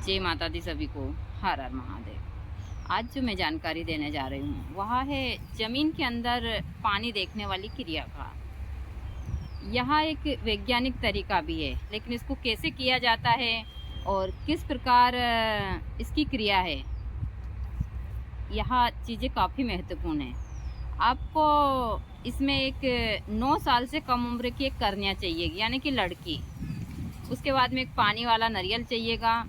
जय माता दी सभी को। हर हर महादेव। आज जो मैं जानकारी देने जा रही हूँ वह है जमीन के अंदर पानी देखने वाली क्रिया का। यह एक वैज्ञानिक तरीका भी है, लेकिन इसको कैसे किया जाता है और किस प्रकार इसकी क्रिया है, यह चीज़ें काफ़ी महत्वपूर्ण है। आपको इसमें एक 9 साल से कम उम्र की एक कन्या चाहिए, यानी कि लड़की। उसके बाद में एक पानी वाला नारियल चाहिएगा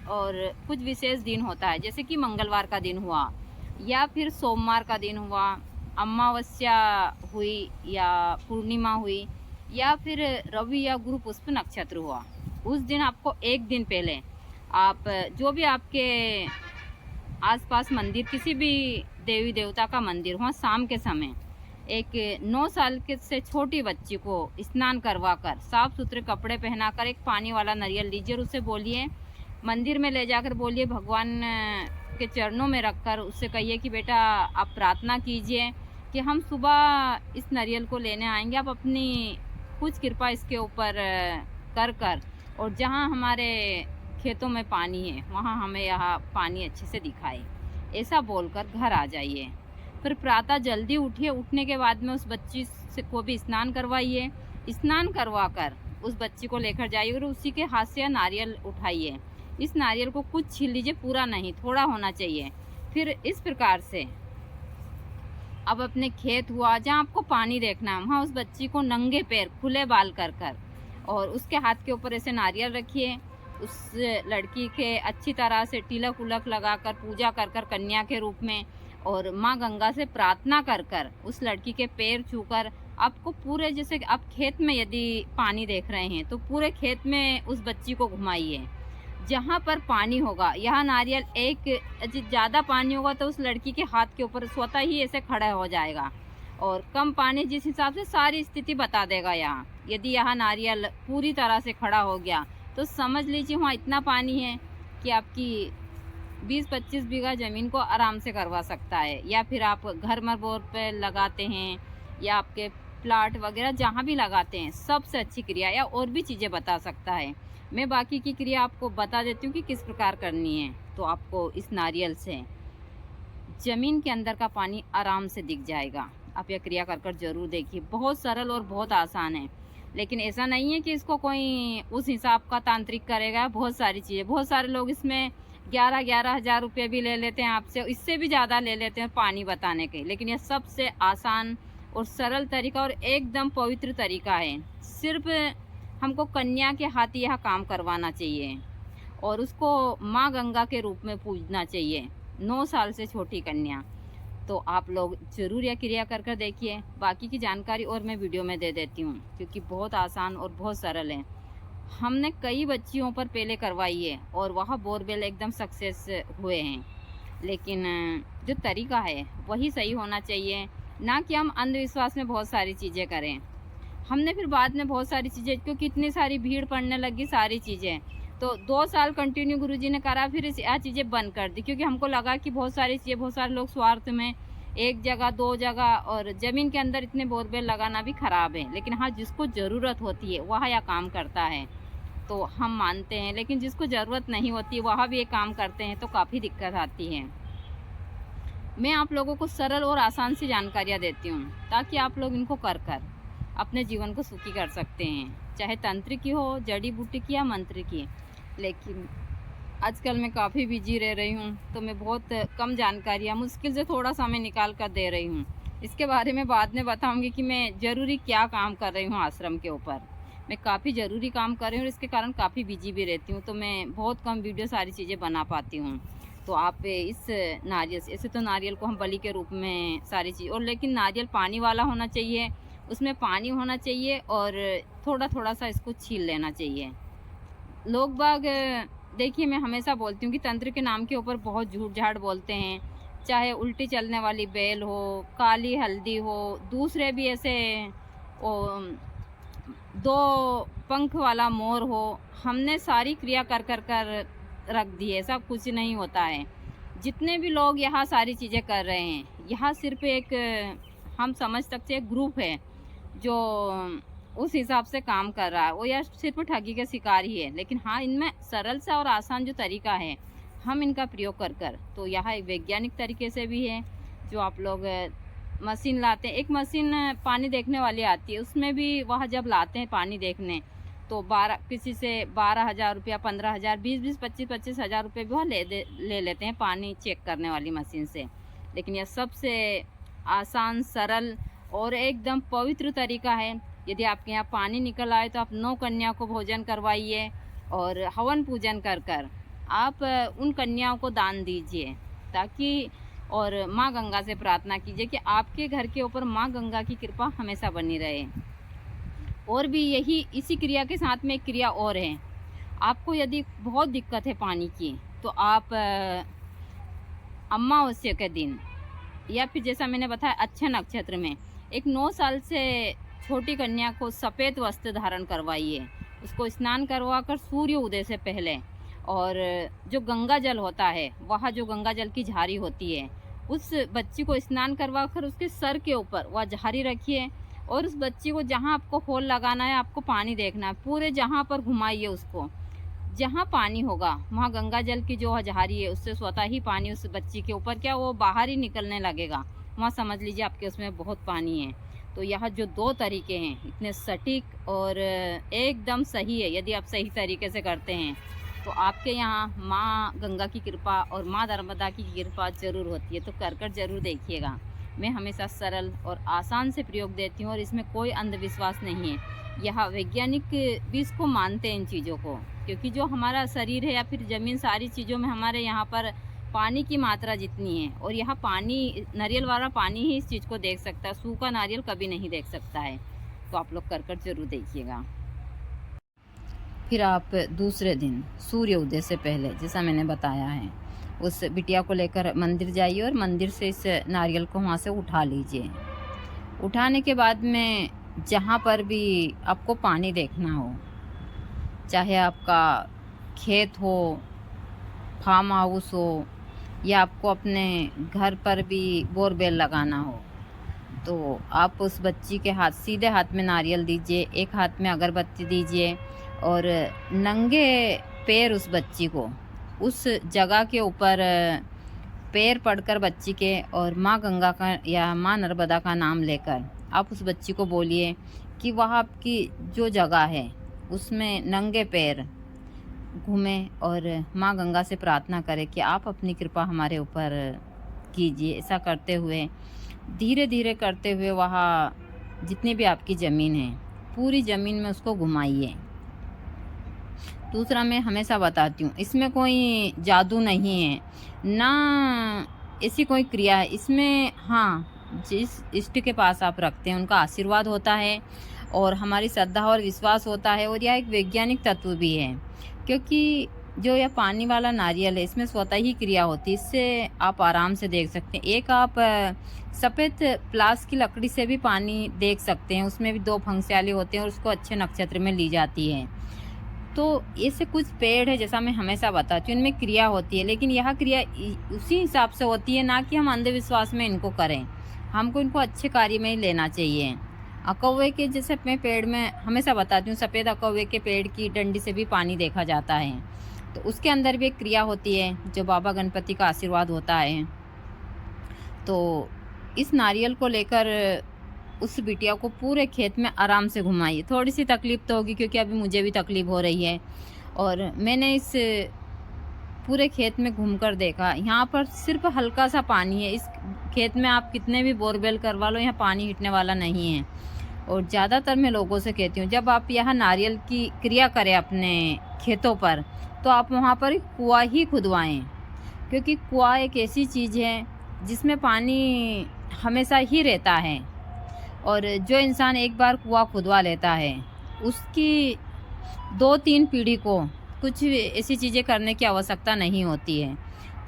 और कुछ विशेष दिन होता है, जैसे कि मंगलवार का दिन हुआ या फिर सोमवार का दिन हुआ, अमावस्या हुई या पूर्णिमा हुई या फिर रवि या गुरु पुष्प नक्षत्र हुआ। उस दिन आपको एक दिन पहले आप जो भी आपके आसपास मंदिर, किसी भी देवी देवता का मंदिर, वहाँ शाम के समय एक 9 साल के से छोटी बच्ची को स्नान करवाकर साफ सुथरे कपड़े पहनाकर एक पानी वाला नारियल लीजिए और उससे बोलिए, मंदिर में ले जाकर बोलिए, भगवान के चरणों में रखकर उससे कहिए कि बेटा आप प्रार्थना कीजिए कि हम सुबह इस नारियल को लेने आएंगे, आप अपनी कुछ कृपा इसके ऊपर कर कर, और जहाँ हमारे खेतों में पानी है वहाँ हमें यह पानी अच्छे से दिखाए, ऐसा बोलकर घर आ जाइए। फिर प्रातः जल्दी उठिए, उठने के बाद में उस बच्ची से को भी स्नान करवाइए। स्नान करवाकर उस बच्ची को लेकर जाइए और उसी के हाथ से नारियल उठाइए। इस नारियल को कुछ छील लीजिए, पूरा नहीं, थोड़ा होना चाहिए। फिर इस प्रकार से अब अपने खेत हुआ जहाँ आपको पानी देखना है, वहाँ उस बच्ची को नंगे पैर खुले बाल कर कर और उसके हाथ के ऊपर ऐसे नारियल रखिए। उस लड़की के अच्छी तरह से तिलक उलक लगाकर पूजा कर कर कन्या के रूप में, और माँ गंगा से प्रार्थना कर कर उस लड़की के पैर छूकर आपको पूरे, जैसे आप खेत में यदि पानी देख रहे हैं तो पूरे खेत में उस बच्ची को घुमाइए। जहाँ पर पानी होगा यह नारियल एक ज़्यादा पानी होगा तो उस लड़की के हाथ के ऊपर स्वतः ही ऐसे खड़ा हो जाएगा, और कम पानी जिस हिसाब से सारी स्थिति बता देगा। यहाँ यदि यह नारियल पूरी तरह से खड़ा हो गया तो समझ लीजिए वहाँ इतना पानी है कि आपकी 20-25 बीघा ज़मीन को आराम से करवा सकता है। या फिर आप घर में बोर पे लगाते हैं या आपके प्लाट वगैरह जहाँ भी लगाते हैं, सबसे अच्छी क्रिया, या और भी चीज़ें बता सकता है। मैं बाकी की क्रिया आपको बता देती हूँ कि किस प्रकार करनी है। तो आपको इस नारियल से ज़मीन के अंदर का पानी आराम से दिख जाएगा। आप यह क्रिया कर कर जरूर देखिए, बहुत सरल और बहुत आसान है। लेकिन ऐसा नहीं है कि इसको कोई उस हिसाब का तांत्रिक करेगा। बहुत सारी चीज़ें, बहुत सारे लोग इसमें 11-11 हज़ार रुपये भी ले लेते हैं आपसे, इससे भी ज़्यादा ले लेते हैं पानी बताने के। लेकिन यह सबसे आसान और सरल तरीका और एकदम पवित्र तरीका है। सिर्फ हमको कन्या के हाथ यह काम करवाना चाहिए और उसको माँ गंगा के रूप में पूजना चाहिए, 9 साल से छोटी कन्या। तो आप लोग ज़रूर यह क्रिया कर कर देखिए। बाकी की जानकारी और मैं वीडियो में दे देती हूँ, क्योंकि बहुत आसान और बहुत सरल है। हमने कई बच्चियों पर पहले करवाई है और वह बोरवेल एकदम सक्सेस हुए हैं। लेकिन जो तरीका है वही सही होना चाहिए, ना कि हम अंधविश्वास में बहुत सारी चीज़ें करें। हमने फिर बाद में बहुत सारी चीज़ें, क्योंकि इतनी सारी भीड़ पड़ने लगी सारी चीज़ें, तो 2 साल कंटिन्यू गुरुजी ने करा, फिर यह चीज़ें बंद कर दी। क्योंकि हमको लगा कि बहुत सारी चीज़ें, बहुत सारे लोग स्वार्थ में एक जगह 2 जगह और ज़मीन के अंदर इतने बोरवेल लगाना भी ख़राब है। लेकिन हाँ, जिसको ज़रूरत होती है वह यह काम करता है तो हम मानते हैं, लेकिन जिसको ज़रूरत नहीं होती वह भी ये काम करते हैं तो काफ़ी दिक्कत आती है। मैं आप लोगों को सरल और आसान सी जानकारियाँ देती हूँ ताकि आप लोग इनको कर कर अपने जीवन को सुखी कर सकते हैं, चाहे तंत्र की हो, जड़ी बूटी की या मंत्र की। लेकिन आजकल मैं काफ़ी बिजी रह रही हूँ तो मैं बहुत कम जानकारियाँ मुश्किल से थोड़ा समय निकाल कर दे रही हूँ। इसके बारे में बाद में बताऊँगी कि मैं ज़रूरी क्या काम कर रही हूँ आश्रम के ऊपर। मैं काफ़ी ज़रूरी काम कर रही हूँ और इसके कारण काफ़ी बिजी भी रहती हूँ, तो मैं बहुत कम वीडियो सारी चीज़ें बना पाती हूँ। तो आप इस नारियल, ऐसे तो नारियल को हम बलि के रूप में सारी चीज़, और लेकिन नारियल पानी वाला होना चाहिए, उसमें पानी होना चाहिए और थोड़ा थोड़ा सा इसको छील लेना चाहिए। लोग बाग, देखिए मैं हमेशा बोलती हूँ कि तंत्र के नाम के ऊपर बहुत झूठ झाड़ बोलते हैं, चाहे उल्टी चलने वाली बेल हो, काली हल्दी हो, दूसरे भी ऐसे ओ 2 पंख वाला मोर हो। हमने सारी क्रिया कर कर कर रख दी है, ऐसा कुछ नहीं होता है। जितने भी लोग यहाँ सारी चीज़ें कर रहे हैं, यहाँ सिर्फ एक हम समझ सकते हैं ग्रुप है जो उस हिसाब से काम कर रहा है, वो या सिर्फ ठगी का शिकार ही है। लेकिन हाँ, इनमें सरल सा और आसान जो तरीका है, हम इनका प्रयोग कर तो यह एक वैज्ञानिक तरीके से भी है। जो आप लोग मशीन लाते हैं, एक मशीन पानी देखने वाली आती है, उसमें भी वह जब लाते हैं पानी देखने तो किसी से 12,000 रुपया, 15,000, 20-20, 25-25 हज़ार रुपये भी वह ले लेते हैं पानी चेक करने वाली मशीन से। लेकिन यह सबसे आसान, सरल और एकदम पवित्र तरीका है। यदि आपके यहाँ पानी निकल आए तो आप 9 कन्या को भोजन करवाइए और हवन पूजन कर आप उन कन्याओं को दान दीजिए, ताकि और माँ गंगा से प्रार्थना कीजिए कि आपके घर के ऊपर माँ गंगा की कृपा हमेशा बनी रहे। और भी इसी क्रिया के साथ में एक क्रिया और है। आपको यदि बहुत दिक्कत है पानी की, तो आप अमावस्या के दिन या फिर जैसा मैंने बताया अच्छे नक्षत्र में एक 9 साल से छोटी कन्या को सफ़ेद वस्त्र धारण करवाइए, उसको स्नान करवाकर सूर्य उदय से पहले, और जो गंगा जल होता है, वह जो गंगा जल की झारी होती है, उस बच्ची को स्नान करवाकर उसके सर के ऊपर वह झारी रखिए और उस बच्ची को जहाँ आपको होल लगाना है, आपको पानी देखना है, पूरे जहाँ पर घुमाइए उसको, जहाँ पानी होगा वहाँ गंगा जल की जो झारी है उससे स्वतः ही पानी उस बच्ची के ऊपर क्या वो बाहर ही निकलने लगेगा। वहाँ समझ लीजिए आपके उसमें बहुत पानी है। तो यह जो 2 तरीके हैं इतने सटीक और एकदम सही है। यदि आप सही तरीके से करते हैं तो आपके यहाँ माँ गंगा की कृपा और माँ नर्मदा की कृपा जरूर होती है। तो कर जरूर देखिएगा। मैं हमेशा सरल और आसान से प्रयोग देती हूँ और इसमें कोई अंधविश्वास नहीं है। यह वैज्ञानिक भी इसको मानते हैं इन चीज़ों को, क्योंकि जो हमारा शरीर है या फिर ज़मीन, सारी चीज़ों में हमारे यहाँ पर पानी की मात्रा जितनी है, और यहाँ पानी, नारियल वाला पानी ही इस चीज़ को देख सकता है, सूखा नारियल कभी नहीं देख सकता है। तो आप लोग कर जरूर देखिएगा। फिर आप दूसरे दिन सूर्य उदय से पहले, जैसा मैंने बताया है, उस बिटिया को लेकर मंदिर जाइए और मंदिर से इस नारियल को वहाँ से उठा लीजिए। उठाने के बाद में जहाँ पर भी आपको पानी देखना हो, चाहे आपका खेत हो, फार्म हाउस हो, या आपको अपने घर पर भी बोरवेल लगाना हो, तो आप उस बच्ची के हाथ, सीधे हाथ में नारियल दीजिए, एक हाथ में अगरबत्ती दीजिए और नंगे पैर उस बच्ची को उस जगह के ऊपर पैर पड़कर बच्ची के और माँ गंगा का या माँ नर्मदा का नाम लेकर आप उस बच्ची को बोलिए कि वह आपकी जो जगह है उसमें नंगे पैर घूमें और माँ गंगा से प्रार्थना करें कि आप अपनी कृपा हमारे ऊपर कीजिए। ऐसा करते हुए, धीरे धीरे करते हुए, वहाँ जितनी भी आपकी ज़मीन है पूरी ज़मीन में उसको घुमाइए। दूसरा, मैं हमेशा बताती हूँ, इसमें कोई जादू नहीं है, ना ऐसी कोई क्रिया है इसमें। हाँ, जिस इष्ट के पास आप रखते हैं उनका आशीर्वाद होता है और हमारी श्रद्धा और विश्वास होता है, और यह एक वैज्ञानिक तत्व भी है, क्योंकि जो यह पानी वाला नारियल है इसमें स्वतः ही क्रिया होती है। इससे आप आराम से देख सकते हैं। एक आप सफ़ेद प्लास की लकड़ी से भी पानी देख सकते हैं, उसमें भी 2 फंक्सियाली होते हैं और उसको अच्छे नक्षत्र में ली जाती है। तो ऐसे कुछ पेड़ है, जैसा मैं हमेशा बताती हूँ, इनमें क्रिया होती है, लेकिन यह क्रिया उसी हिसाब से होती है, ना कि हम अंधविश्वास में इनको करें। हमको इनको अच्छे कार्य में ही लेना चाहिए। अकौवे के जैसे मैं पेड़ में हमेशा बताती हूँ, सफ़ेद अकौवे के पेड़ की डंडी से भी पानी देखा जाता है, तो उसके अंदर भी एक क्रिया होती है जो बाबा गणपति का आशीर्वाद होता है। तो इस नारियल को लेकर उस बिटिया को पूरे खेत में आराम से घुमाइए। थोड़ी सी तकलीफ़ तो होगी, क्योंकि अभी मुझे भी तकलीफ़ हो रही है, और मैंने इस पूरे खेत में घूमकर देखा, यहाँ पर सिर्फ हल्का सा पानी है। इस खेत में आप कितने भी बोरवेल करवा लो, यहाँ पानी हिटने वाला नहीं है। और ज़्यादातर मैं लोगों से कहती हूँ, जब आप यहाँ नारियल की क्रिया करें अपने खेतों पर, तो आप वहाँ पर कुआँ ही खुदवाएँ, क्योंकि कुआँ एक ऐसी चीज़ है जिसमें पानी हमेशा ही रहता है। और जो इंसान एक बार कुआँ खुदवा लेता है, उसकी 2-3 पीढ़ी को कुछ ऐसी चीज़ें करने की आवश्यकता नहीं होती है।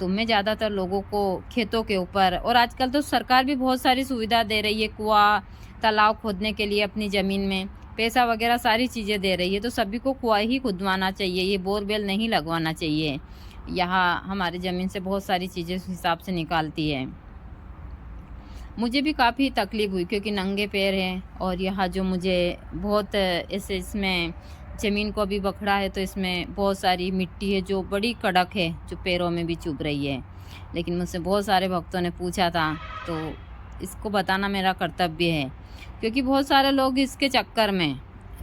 तो मैं ज़्यादातर लोगों को खेतों के ऊपर, और आजकल तो सरकार भी बहुत सारी सुविधा दे रही है, कुआँ तालाब खोदने के लिए अपनी ज़मीन में पैसा वगैरह सारी चीज़ें दे रही है। तो सभी को कुआँ ही खुदवाना चाहिए, ये बोरवेल नहीं लगवाना चाहिए। यहाँ हमारी ज़मीन से बहुत सारी चीज़ें उस हिसाब से निकालती है। मुझे भी काफ़ी तकलीफ़ हुई क्योंकि नंगे पैर हैं और यहाँ जो मुझे बहुत ऐसे इसमें ज़मीन को अभी बखड़ा है तो इसमें बहुत सारी मिट्टी है जो बड़ी कड़क है, जो पैरों में भी चुभ रही है। लेकिन मुझसे बहुत सारे भक्तों ने पूछा था तो इसको बताना मेरा कर्तव्य है, क्योंकि बहुत सारे लोग इसके चक्कर में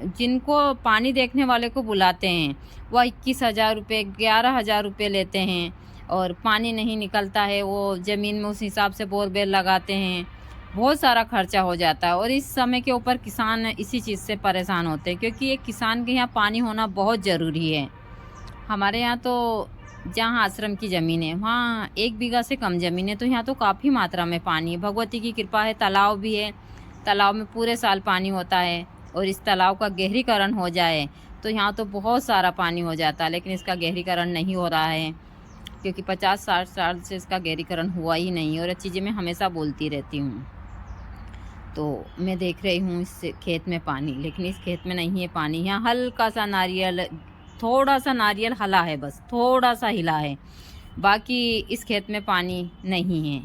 जिनको पानी देखने वाले को बुलाते हैं वह 21,000 रुपये 11,000 रुपये लेते हैं और पानी नहीं निकलता है, वो ज़मीन में उस हिसाब से बोरवेल लगाते हैं, बहुत सारा खर्चा हो जाता है। और इस समय के ऊपर किसान इसी चीज़ से परेशान होते हैं क्योंकि एक किसान के यहाँ पानी होना बहुत ज़रूरी है। हमारे यहाँ तो जहाँ आश्रम की ज़मीन है वहाँ 1 बीघा से कम ज़मीन है, तो यहाँ तो काफ़ी मात्रा में पानी है। भगवती की कृपा है, तालाब भी है, तालाब में पूरे साल पानी होता है और इस तालाब का गहरीकरण हो जाए तो यहाँ तो बहुत सारा पानी हो जाता है। लेकिन इसका गहरीकरण नहीं हो रहा है क्योंकि 50-60 साल से इसका गहरीकरण हुआ ही नहीं। और ये चीज़ें मैं हमेशा बोलती रहती हूँ। तो मैं देख रही हूँ इस खेत में पानी, लेकिन इस खेत में नहीं है पानी। यहाँ हल्का सा नारियल, थोड़ा सा नारियल हला है, बस थोड़ा सा हिला है, बाकी इस खेत में पानी नहीं है।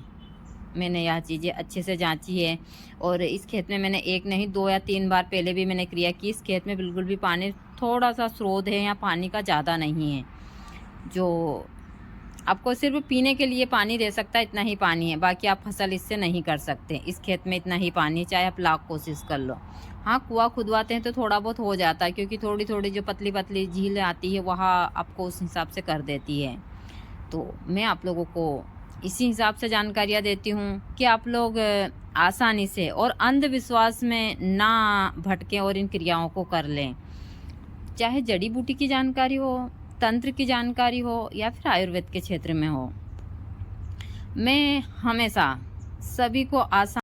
मैंने यह चीज़ें अच्छे से जांची है और इस खेत में मैंने 1 नहीं 2 या 3 बार पहले भी मैंने क्रिया की। इस खेत में बिल्कुल भी पानी, थोड़ा सा स्रोत है, यहाँ पानी का ज़्यादा नहीं है। जो आपको सिर्फ पीने के लिए पानी दे सकता है इतना ही पानी है, बाकी आप फसल इससे नहीं कर सकते। इस खेत में इतना ही पानी, चाहे आप लाख कोशिश कर लो। हाँ, कुआं खुदवाते हैं तो थोड़ा बहुत हो जाता है क्योंकि थोड़ी थोड़ी जो पतली पतली झील आती है वहाँ आपको उस हिसाब से कर देती है। तो मैं आप लोगों को इसी हिसाब से जानकारियाँ देती हूँ कि आप लोग आसानी से और अंधविश्वास में ना भटकें और इन क्रियाओं को कर लें। चाहे जड़ी बूटी की जानकारी हो, तंत्र की जानकारी हो या फिर आयुर्वेद के क्षेत्र में हो, मैं हमेशा सभी को आसान